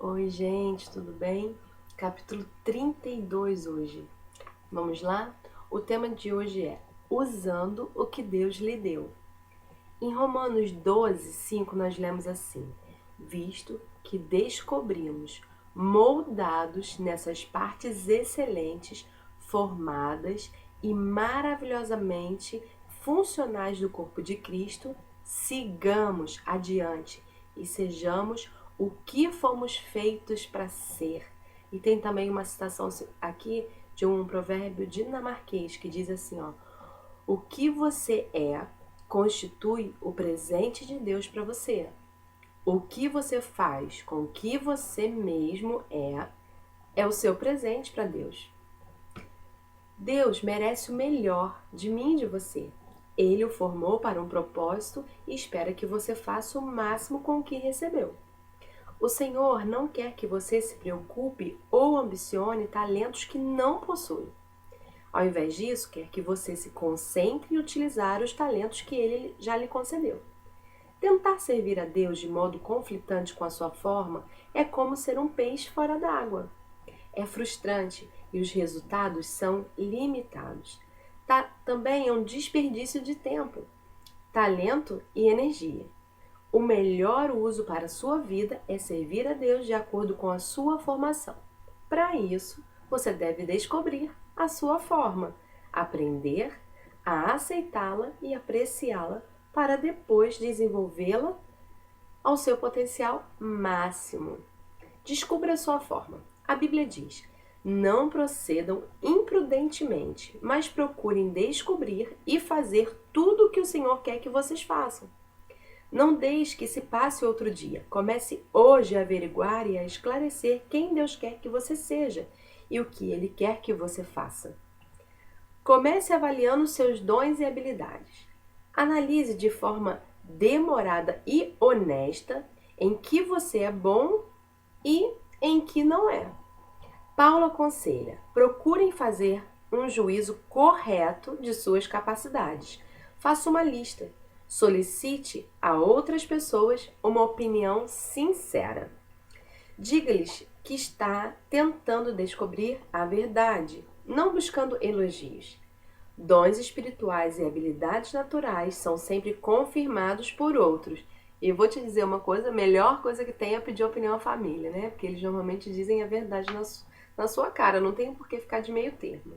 Oi, gente, tudo bem? Capítulo 32 hoje. Vamos lá? O tema de hoje é Usando o que Deus lhe deu. Em Romanos 12, 5, nós lemos assim: Visto que descobrimos, moldados nessas partes excelentes, formadas e maravilhosamente funcionais do corpo de Cristo, sigamos adiante e sejamos o que fomos feitos para ser. E tem também uma citação aqui de um provérbio dinamarquês que diz assim, ó: o que você é constitui o presente de Deus para você. O que você faz com o que você mesmo é o seu presente para Deus. Deus merece o melhor de mim e de você. Ele o formou para um propósito e espera que você faça o máximo com o que recebeu. O Senhor não quer que você se preocupe ou ambicione talentos que não possui. Ao invés disso, quer que você se concentre em utilizar os talentos que Ele já lhe concedeu. Tentar servir a Deus de modo conflitante com a sua forma é como ser um peixe fora d'água. É frustrante e os resultados são limitados. Também é um desperdício de tempo, talento e energia. O melhor uso para a sua vida é servir a Deus de acordo com a sua formação. Para isso, você deve descobrir a sua forma, aprender a aceitá-la e apreciá-la para depois desenvolvê-la ao seu potencial máximo. Descubra a sua forma. A Bíblia diz: não procedam imprudentemente, mas procurem descobrir e fazer tudo o que o Senhor quer que vocês façam. Não deixe que se passe outro dia. Comece hoje a averiguar e a esclarecer quem Deus quer que você seja e o que Ele quer que você faça. Comece avaliando seus dons e habilidades. Analise de forma demorada e honesta em que você é bom e em que não é. Paulo aconselha: procurem fazer um juízo correto de suas capacidades. Faça uma lista. Solicite a outras pessoas uma opinião sincera. Diga-lhes que está tentando descobrir a verdade, não buscando elogios. Dons espirituais e habilidades naturais são sempre confirmados por outros. E eu vou te dizer uma coisa: a melhor coisa que tem é pedir opinião à família, né? Porque eles normalmente dizem a verdade na sua cara, não tem por que ficar de meio termo.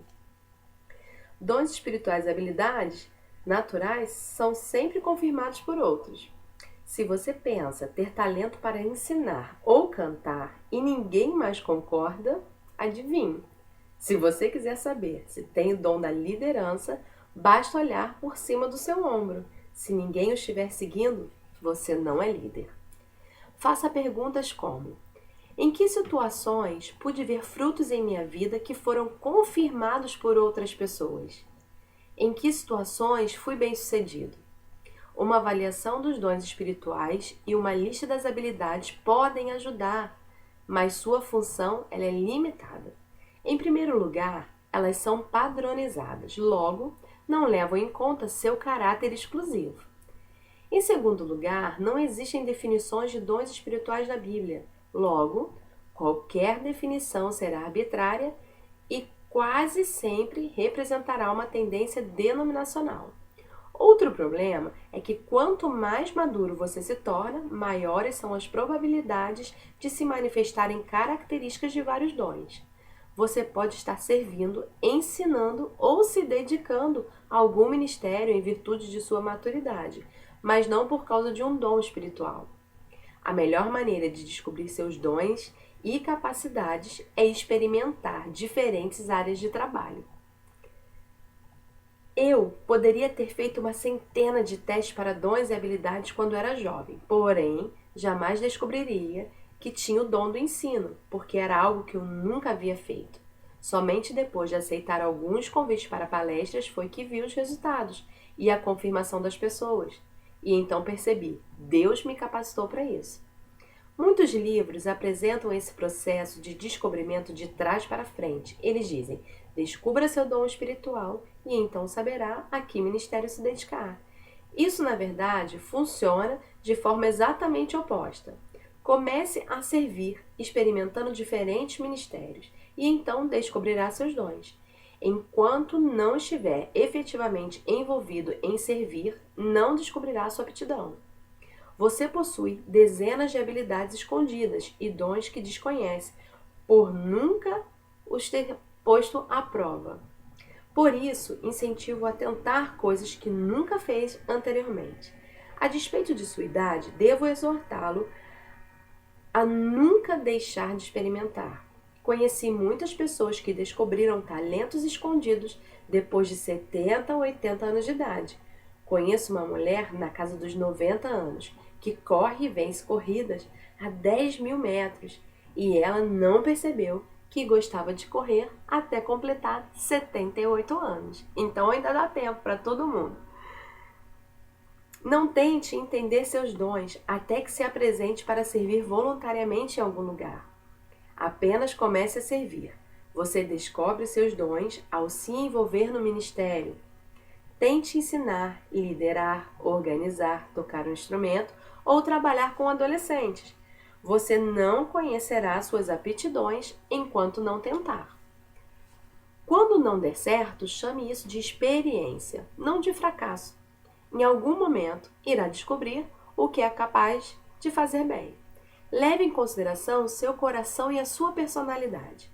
Dons espirituais e habilidades naturais são sempre confirmados por outros. Se você pensa ter talento para ensinar ou cantar e ninguém mais concorda, adivinhe. Se você quiser saber se tem o dom da liderança, basta olhar por cima do seu ombro. Se ninguém o estiver seguindo, você não é líder. Faça perguntas como: em que situações pude ver frutos em minha vida que foram confirmados por outras pessoas? Em que situações fui bem-sucedido? Uma avaliação dos dons espirituais e uma lista das habilidades podem ajudar, mas sua função ela é limitada. Em primeiro lugar, elas são padronizadas, logo, não levam em conta seu caráter exclusivo. Em segundo lugar, não existem definições de dons espirituais na Bíblia, logo, qualquer definição será arbitrária e quase sempre representará uma tendência denominacional. Outro problema é que quanto mais maduro você se torna, maiores são as probabilidades de se manifestarem características de vários dons. Você pode estar servindo, ensinando ou se dedicando a algum ministério em virtude de sua maturidade, mas não por causa de um dom espiritual. A melhor maneira de descobrir seus dons e capacidades é experimentar diferentes áreas de trabalho. Eu poderia ter feito uma centena de testes para dons e habilidades quando era jovem, porém, jamais descobriria que tinha o dom do ensino, porque era algo que eu nunca havia feito. Somente depois de aceitar alguns convites para palestras foi que vi os resultados e a confirmação das pessoas. E então percebi, Deus me capacitou para isso. Muitos livros apresentam esse processo de descobrimento de trás para frente. Eles dizem: descubra seu dom espiritual e então saberá a que ministério se dedicar. Isso, na verdade, funciona de forma exatamente oposta. Comece a servir, experimentando diferentes ministérios, e então descobrirá seus dons. Enquanto não estiver efetivamente envolvido em servir, não descobrirá sua aptidão. Você possui dezenas de habilidades escondidas e dons que desconhece, por nunca os ter posto à prova. Por isso, incentivo a tentar coisas que nunca fez anteriormente. A despeito de sua idade, devo exortá-lo a nunca deixar de experimentar. Conheci muitas pessoas que descobriram talentos escondidos depois de 70 ou 80 anos de idade. Conheço uma mulher na casa dos 90 anos que corre e vence corridas a 10.000 metros e ela não percebeu que gostava de correr até completar 78 anos. Então ainda dá tempo para todo mundo. Não tente entender seus dons até que se apresente para servir voluntariamente em algum lugar. Apenas comece a servir. Você descobre seus dons ao se envolver no ministério. Tente ensinar, liderar, organizar, tocar um instrumento ou trabalhar com adolescentes. Você não conhecerá suas aptidões enquanto não tentar. Quando não der certo, chame isso de experiência, não de fracasso. Em algum momento, irá descobrir o que é capaz de fazer bem. Leve em consideração seu coração e a sua personalidade.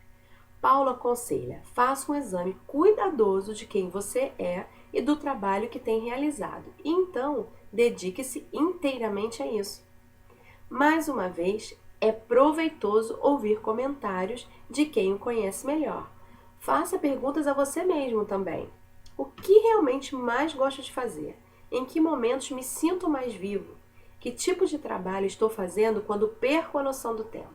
Paulo aconselha: faça um exame cuidadoso de quem você é e do trabalho que tem realizado. E então, dedique-se inteiramente a isso. Mais uma vez, é proveitoso ouvir comentários de quem o conhece melhor. Faça perguntas a você mesmo também. O que realmente mais gosto de fazer? Em que momentos me sinto mais vivo? Que tipo de trabalho estou fazendo quando perco a noção do tempo?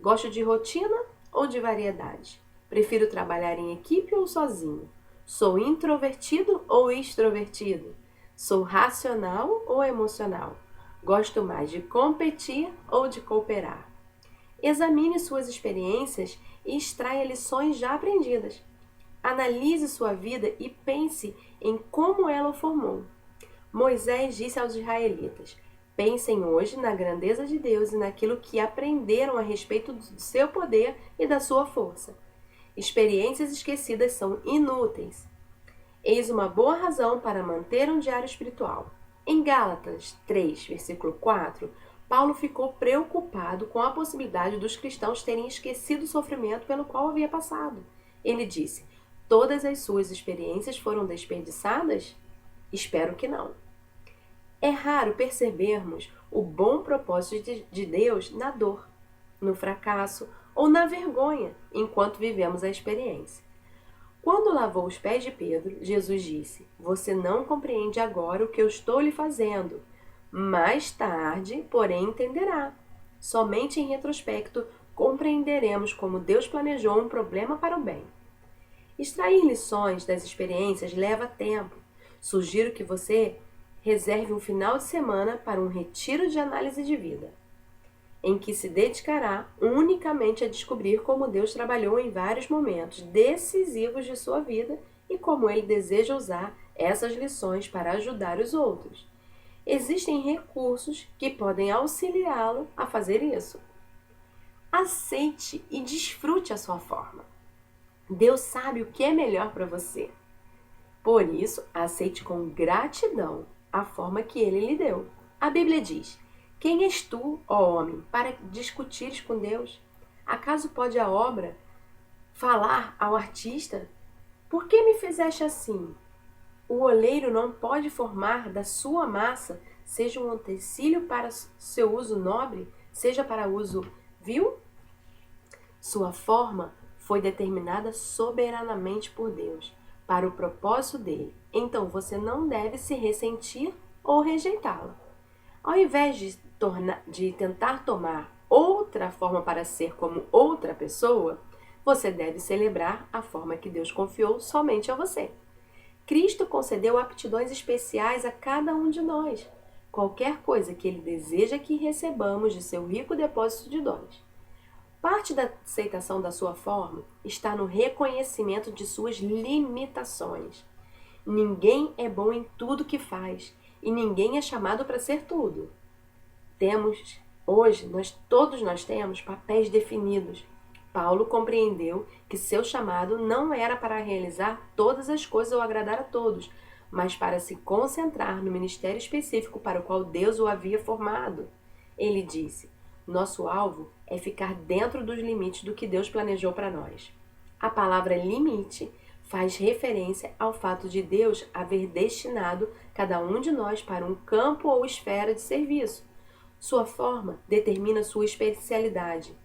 Gosto de rotina ou de variedade? Prefiro trabalhar em equipe ou sozinho? Sou introvertido ou extrovertido? Sou racional ou emocional? Gosto mais de competir ou de cooperar? Examine suas experiências e extraia lições já aprendidas. Analise sua vida e pense em como ela o formou. Moisés disse aos israelitas: pensem hoje na grandeza de Deus e naquilo que aprenderam a respeito do seu poder e da sua força. Experiências esquecidas são inúteis. Eis uma boa razão para manter um diário espiritual. Em Gálatas 3, versículo 4, Paulo ficou preocupado com a possibilidade dos cristãos terem esquecido o sofrimento pelo qual havia passado. Ele disse: todas as suas experiências foram desperdiçadas? Espero que não. É raro percebermos o bom propósito de Deus na dor, no fracasso ou na vergonha enquanto vivemos a experiência. Quando lavou os pés de Pedro, Jesus disse: você não compreende agora o que eu estou lhe fazendo. Mais tarde, porém, entenderá. Somente em retrospecto compreenderemos como Deus planejou um problema para o bem. Extrair lições das experiências leva tempo. Sugiro que você reserve um final de semana para um retiro de análise de vida, em que se dedicará unicamente a descobrir como Deus trabalhou em vários momentos decisivos de sua vida e como Ele deseja usar essas lições para ajudar os outros. Existem recursos que podem auxiliá-lo a fazer isso. Aceite e desfrute a sua forma. Deus sabe o que é melhor para você. Por isso, aceite com gratidão a forma que Ele lhe deu. A Bíblia diz: quem és tu, ó homem, para discutires com Deus? Acaso pode a obra falar ao artista: por que me fizeste assim? O oleiro não pode formar da sua massa, seja um utensílio para seu uso nobre, seja para uso vil? Sua forma foi determinada soberanamente por Deus, para o propósito dele. Então você não deve se ressentir ou rejeitá-la. Ao invés de tentar tomar outra forma para ser como outra pessoa, você deve celebrar a forma que Deus confiou somente a você. Cristo concedeu aptidões especiais a cada um de nós, qualquer coisa que Ele deseja que recebamos de seu rico depósito de dons. Parte da aceitação da sua forma está no reconhecimento de suas limitações. Ninguém é bom em tudo que faz e ninguém é chamado para ser tudo. Temos Hoje, todos nós temos papéis definidos. Paulo compreendeu que seu chamado não era para realizar todas as coisas ou agradar a todos, mas para se concentrar no ministério específico para o qual Deus o havia formado. Ele disse: nosso alvo é ficar dentro dos limites do que Deus planejou para nós. A palavra limite faz referência ao fato de Deus haver destinado cada um de nós para um campo ou esfera de serviço. Sua forma determina sua especialidade.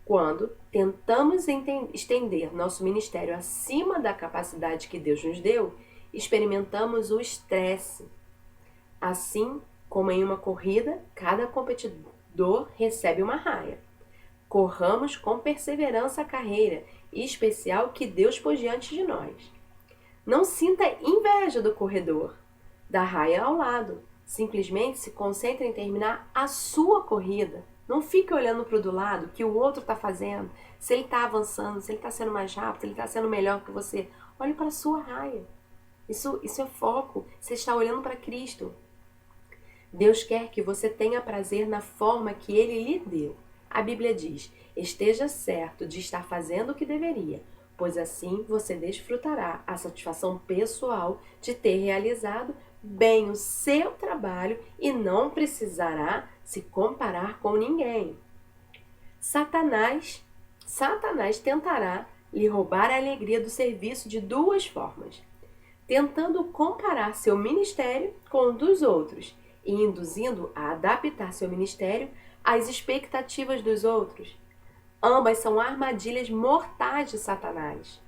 Quando tentamos estender nosso ministério acima da capacidade que Deus nos deu, experimentamos o estresse. Assim como em uma corrida, cada competidor recebe uma raia. Corramos com perseverança a carreira especial que Deus pôs diante de nós. Não sinta inveja do corredor, da raia ao lado. Simplesmente se concentre em terminar a sua corrida. Não fique olhando para o do lado, que o outro está fazendo, se ele está avançando, se ele está sendo mais rápido, se ele está sendo melhor que você. Olhe para a sua raia. Isso é foco. Você está olhando para Cristo. Deus quer que você tenha prazer na forma que Ele lhe deu. A Bíblia diz: esteja certo de estar fazendo o que deveria, pois assim você desfrutará a satisfação pessoal de ter realizado bem o seu trabalho e não precisará se comparar com ninguém. Satanás tentará lhe roubar a alegria do serviço de duas formas: tentando comparar seu ministério com o dos outros e induzindo a adaptar seu ministério às expectativas dos outros. Ambas são armadilhas mortais de Satanás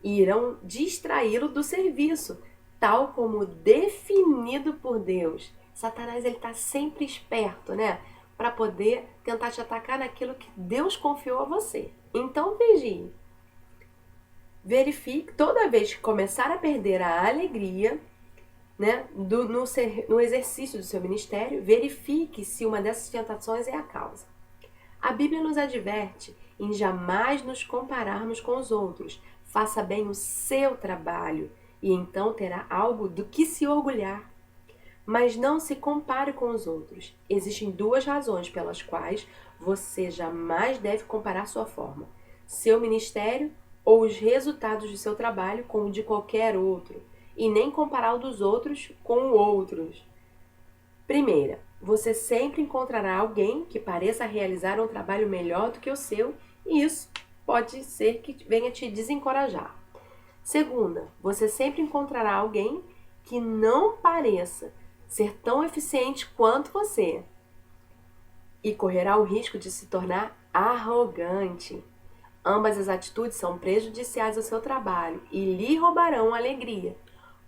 e irão distraí-lo do serviço, tal como definido por Deus. Satanás está sempre esperto, né? Para poder tentar te atacar naquilo que Deus confiou a você. Então vigie. Verifique, toda vez que começar a perder a alegria, né, no exercício do seu ministério, verifique se uma dessas tentações é a causa. A Bíblia nos adverte em jamais nos compararmos com os outros. Faça bem o seu trabalho e então terá algo do que se orgulhar. Mas não se compare com os outros. Existem duas razões pelas quais você jamais deve comparar sua forma: seu ministério ou os resultados do seu trabalho com o de qualquer outro, e nem comparar o dos outros com outros. Primeira, você sempre encontrará alguém que pareça realizar um trabalho melhor do que o seu, e isso pode ser que venha te desencorajar. Segunda, você sempre encontrará alguém que não pareça ser tão eficiente quanto você e correrá o risco de se tornar arrogante. Ambas as atitudes são prejudiciais ao seu trabalho e lhe roubarão a alegria.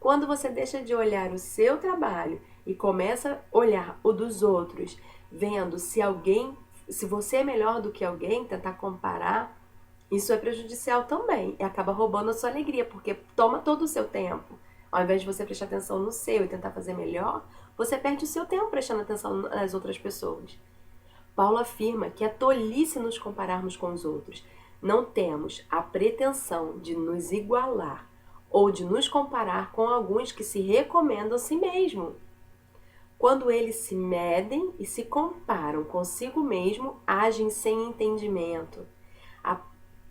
Quando você deixa de olhar o seu trabalho e começa a olhar o dos outros, vendo se você é melhor do que alguém, tentar comparar, isso é prejudicial também e acaba roubando a sua alegria, porque toma todo o seu tempo. Ao invés de você prestar atenção no seu e tentar fazer melhor, você perde o seu tempo prestando atenção nas outras pessoas. Paulo afirma que é tolice nos compararmos com os outros. Não temos a pretensão de nos igualar ou de nos comparar com alguns que se recomendam a si mesmo. Quando eles se medem e se comparam consigo mesmo, agem sem entendimento.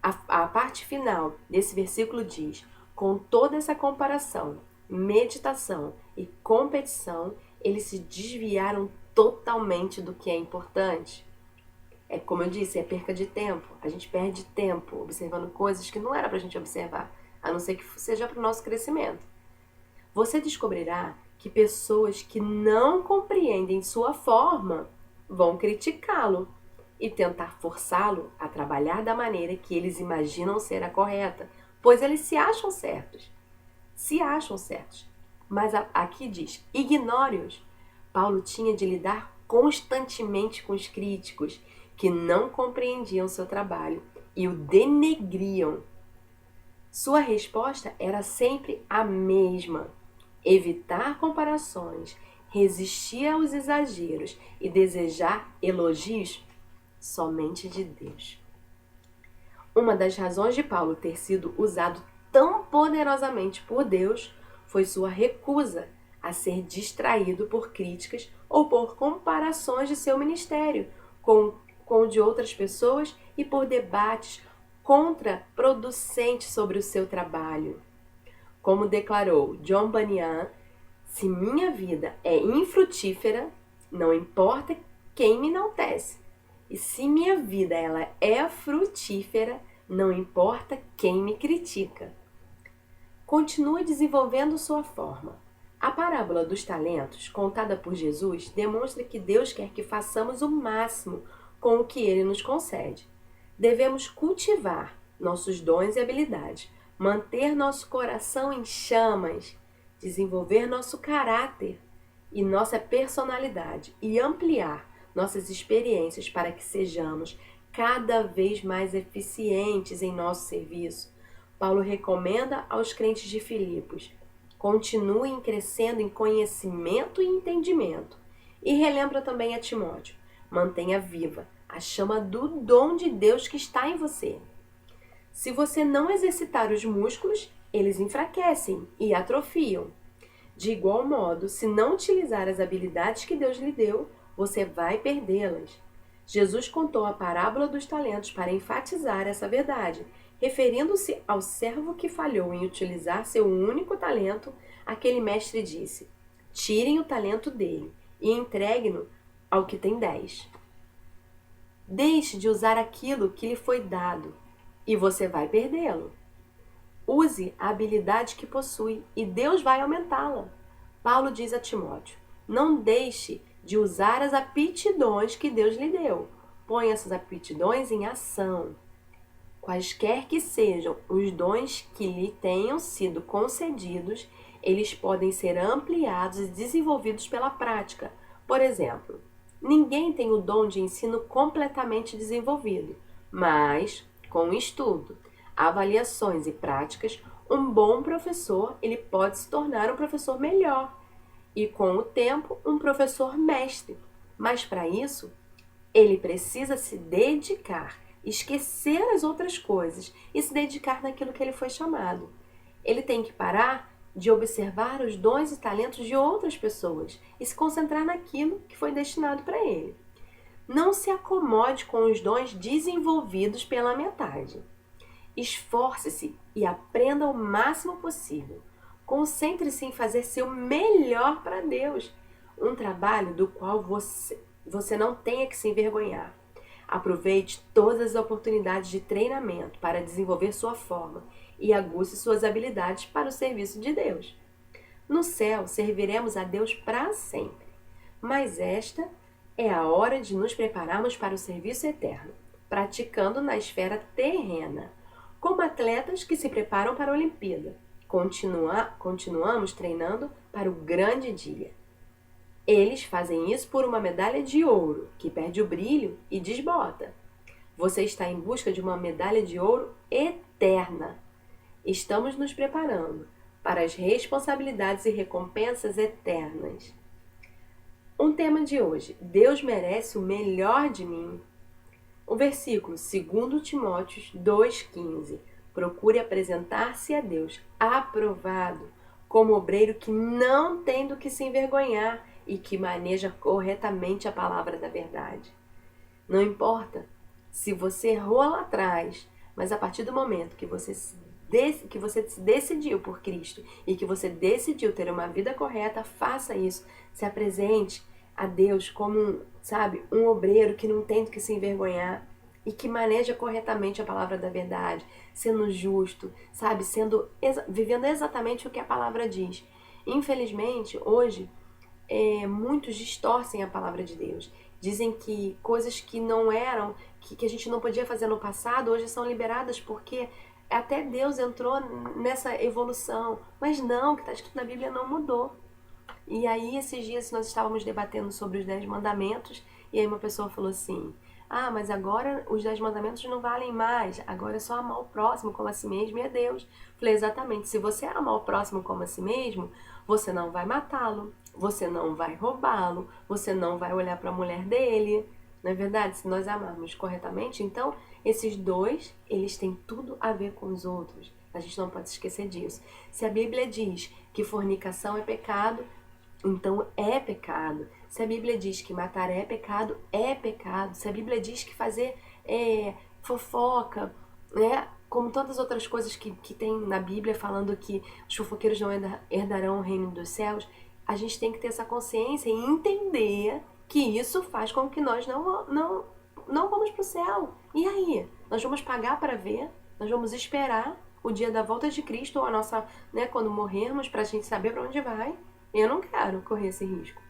A parte final desse versículo diz: com toda essa comparação, meditação e competição, eles se desviaram totalmente do que é importante. É como eu disse, é perca de tempo. A gente perde tempo observando coisas que não era pra gente observar, a não ser que seja para o nosso crescimento. Você descobrirá que pessoas que não compreendem sua forma vão criticá-lo e tentar forçá-lo a trabalhar da maneira que eles imaginam ser a correta, pois eles se acham certos. Mas aqui diz: ignore-os. Paulo tinha de lidar constantemente com os críticos que não compreendiam seu trabalho e o denegriam. Sua resposta era sempre a mesma: evitar comparações, resistir aos exageros e desejar elogios somente de Deus. Uma das razões de Paulo ter sido usado tão poderosamente por Deus foi sua recusa a ser distraído por críticas ou por comparações de seu ministério, com o de outras pessoas e por debates contraproducentes sobre o seu trabalho. Como declarou John Bunyan, se minha vida é infrutífera, não importa quem me enaltece. E se minha vida ela é frutífera, não importa quem me critica. Continue desenvolvendo sua forma. A parábola dos talentos, contada por Jesus, demonstra que Deus quer que façamos o máximo com o que Ele nos concede. Devemos cultivar nossos dons e habilidades, manter nosso coração em chamas, desenvolver nosso caráter e nossa personalidade e ampliar nossas experiências para que sejamos cada vez mais eficientes em nosso serviço. Paulo recomenda aos crentes de Filipos: continuem crescendo em conhecimento e entendimento. E relembra também a Timóteo: mantenha viva a chama do dom de Deus que está em você. Se você não exercitar os músculos, eles enfraquecem e atrofiam. De igual modo, se não utilizar as habilidades que Deus lhe deu, você vai perdê-las. Jesus contou a parábola dos talentos para enfatizar essa verdade. Referindo-se ao servo que falhou em utilizar seu único talento, aquele mestre disse: tirem o talento dele e entreguem-no ao que tem 10. Deixe de usar aquilo que lhe foi dado e você vai perdê-lo. Use a habilidade que possui e Deus vai aumentá-la. Paulo diz a Timóteo: não deixe de usar as aptidões que Deus lhe deu. Põe essas aptidões em ação. Quaisquer que sejam os dons que lhe tenham sido concedidos, eles podem ser ampliados e desenvolvidos pela prática. Por exemplo, ninguém tem o dom de ensino completamente desenvolvido, mas, com estudo, avaliações e práticas, um bom professor ele pode se tornar um professor melhor e, com o tempo, um professor mestre. Mas, para isso, ele precisa se dedicar, esquecer as outras coisas e se dedicar naquilo que ele foi chamado. Ele tem que parar de observar os dons e talentos de outras pessoas e se concentrar naquilo que foi destinado para ele. Não se acomode com os dons desenvolvidos pela metade. Esforce-se e aprenda o máximo possível. Concentre-se em fazer seu melhor para Deus, um trabalho do qual você não tenha que se envergonhar. Aproveite todas as oportunidades de treinamento para desenvolver sua forma e aguce suas habilidades para o serviço de Deus. No céu, serviremos a Deus para sempre, mas esta é a hora de nos prepararmos para o serviço eterno, praticando na esfera terrena, como atletas que se preparam para a Olimpíada. Continuamos treinando para o grande dia. Eles fazem isso por uma medalha de ouro, que perde o brilho e desbota. Você está em busca de uma medalha de ouro eterna. Estamos nos preparando para as responsabilidades e recompensas eternas. Um tema de hoje: Deus merece o melhor de mim. O versículo 2 Timóteo 2,15. Procure apresentar-se a Deus aprovado, como obreiro que não tem do que se envergonhar e que maneja corretamente a palavra da verdade. Não importa se você errou lá atrás, mas a partir do momento que você se decidiu por Cristo e que você decidiu ter uma vida correta, faça isso. Se apresente a Deus como, um obreiro que não tem do que se envergonhar e que maneja corretamente a palavra da verdade, sendo justo, vivendo exatamente o que a palavra diz. Infelizmente, hoje, muitos distorcem a palavra de Deus. Dizem que coisas que não eram, que a gente não podia fazer no passado, hoje são liberadas porque até Deus entrou nessa evolução. Mas não, o que está escrito na Bíblia não mudou. E aí, esses dias, nós estávamos debatendo sobre os 10 mandamentos, e aí uma pessoa falou assim: ah, mas agora os 10 mandamentos não valem mais, agora é só amar o próximo como a si mesmo e a Deus. Falei: exatamente, se você amar o próximo como a si mesmo, você não vai matá-lo, você não vai roubá-lo, você não vai olhar para a mulher dele. Não é verdade? Se nós amarmos corretamente, então esses dois, eles têm tudo a ver com os outros. A gente não pode esquecer disso. Se a Bíblia diz que fornicação é pecado, então é pecado. Se a Bíblia diz que matar é pecado, é pecado. Se a Bíblia diz que fazer fofoca, né? Como tantas outras coisas que tem na Bíblia falando que os fofoqueiros não herdarão o reino dos céus, a gente tem que ter essa consciência e entender que isso faz com que nós não vamos para o céu. E aí? Nós vamos pagar para ver? Nós vamos esperar o dia da volta de Cristo ou a nossa, né, quando morrermos, para a gente saber para onde vai? Eu não quero correr esse risco.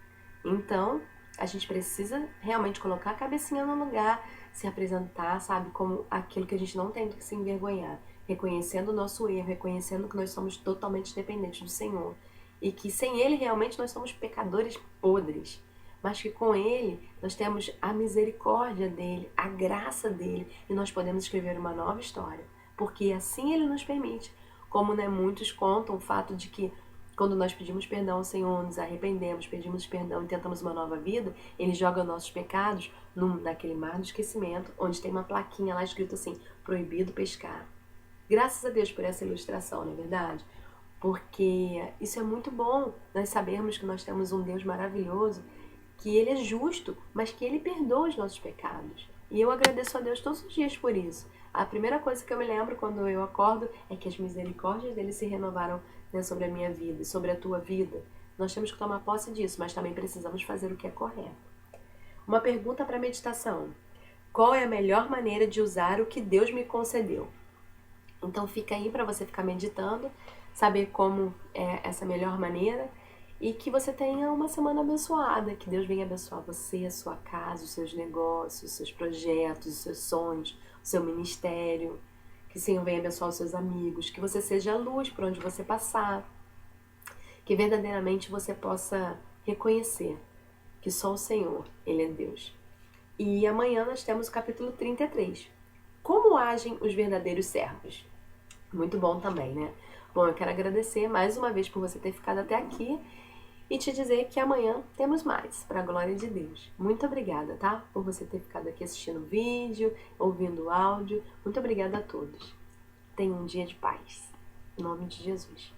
Então, a gente precisa realmente colocar a cabecinha no lugar, se apresentar, sabe, como aquilo que a gente não tem que se envergonhar, reconhecendo o nosso erro, reconhecendo que nós somos totalmente dependentes do Senhor e que sem Ele realmente nós somos pecadores podres, mas que com Ele nós temos a misericórdia dEle, a graça dEle e nós podemos escrever uma nova história, porque assim Ele nos permite, como né, muitos contam o fato de que quando nós pedimos perdão ao Senhor, nos arrependemos, pedimos perdão e tentamos uma nova vida, Ele joga nossos pecados naquele mar do esquecimento, onde tem uma plaquinha lá escrito assim, proibido pescar. Graças a Deus por essa ilustração, não é verdade? Porque isso é muito bom, nós sabermos que nós temos um Deus maravilhoso, que Ele é justo, mas que Ele perdoa os nossos pecados. E eu agradeço a Deus todos os dias por isso. A primeira coisa que eu me lembro quando eu acordo é que as misericórdias dele se renovaram, né, sobre a minha vida e sobre a tua vida. Nós temos que tomar posse disso, mas também precisamos fazer o que é correto. Uma pergunta para meditação. Qual é a melhor maneira de usar o que Deus me concedeu? Então fica aí para você ficar meditando, saber como é essa melhor maneira e que você tenha uma semana abençoada, que Deus venha abençoar você, a sua casa, os seus negócios, os seus projetos, os seus sonhos, o seu ministério, que o Senhor venha abençoar os seus amigos, que você seja a luz por onde você passar, que verdadeiramente você possa reconhecer que só o Senhor, Ele é Deus. E amanhã nós temos o capítulo 33. Como agem os verdadeiros servos? Muito bom também, né? Bom, eu quero agradecer mais uma vez por você ter ficado até aqui e te dizer que amanhã temos mais, para a glória de Deus. Muito obrigada, tá? Por você ter ficado aqui assistindo o vídeo, ouvindo o áudio. Muito obrigada a todos. Tenha um dia de paz. Em nome de Jesus.